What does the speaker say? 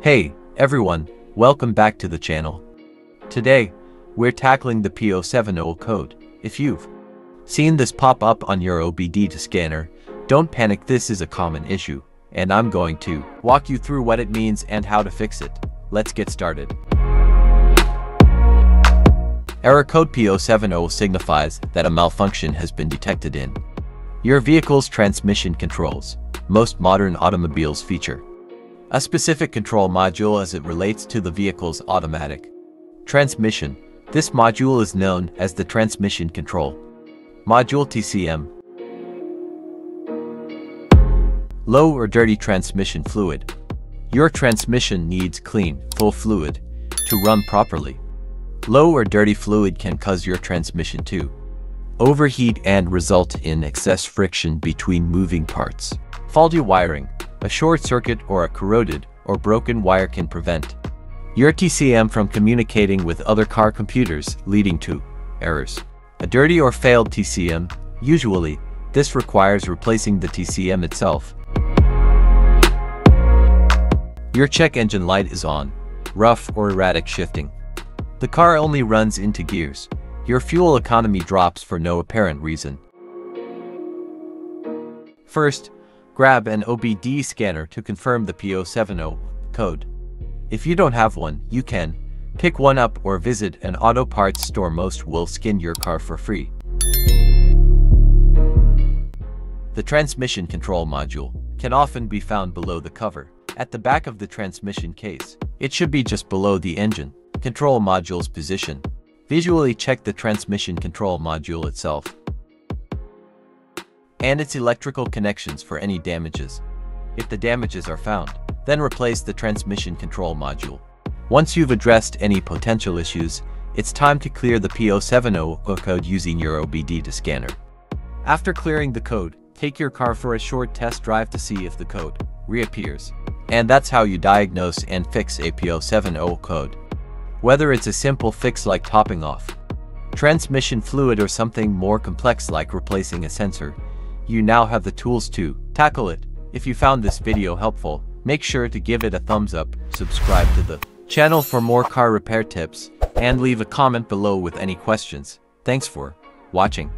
Hey, everyone, welcome back to the channel. Today, we're tackling the P0700 code. If you've seen this pop up on your OBD-II scanner, don't panic, this is a common issue, and I'm going to walk you through what it means and how to fix it. Let's get started. Error code P0700 signifies that a malfunction has been detected in your vehicle's transmission controls. Most modern automobiles feature a specific control module as it relates to the vehicle's automatic transmission. This module is known as the transmission control module TCM. Low or dirty transmission fluid. Your transmission needs clean, full fluid to run properly. Low or dirty fluid can cause your transmission to overheat and result in excess friction between moving parts. Faulty wiring, a short circuit or a corroded or broken wire can prevent your TCM from communicating with other car computers, leading to errors. A dirty or failed TCM, usually, this requires replacing the TCM itself. Your check engine light is on, rough or erratic shifting. The car only runs into gears. Your fuel economy drops for no apparent reason. First, grab an OBD scanner to confirm the P0700 code. If you don't have one, you can pick one up or visit an auto parts store. Most will scan your car for free. The transmission control module can often be found below the cover, at the back of the transmission case. It should be just below the engine control module's position. Visually check the transmission control module itself and its electrical connections for any damages. If the damages are found, then replace the transmission control module. Once you've addressed any potential issues, it's time to clear the P0700 code using your OBD-II scanner. After clearing the code, take your car for a short test drive to see if the code reappears. And that's how you diagnose and fix a P0700 code. Whether it's a simple fix like topping off transmission fluid or something more complex like replacing a sensor, you now have the tools to tackle it. If you found this video helpful, make sure to give it a thumbs up, subscribe to the channel for more car repair tips, and leave a comment below with any questions. Thanks for watching.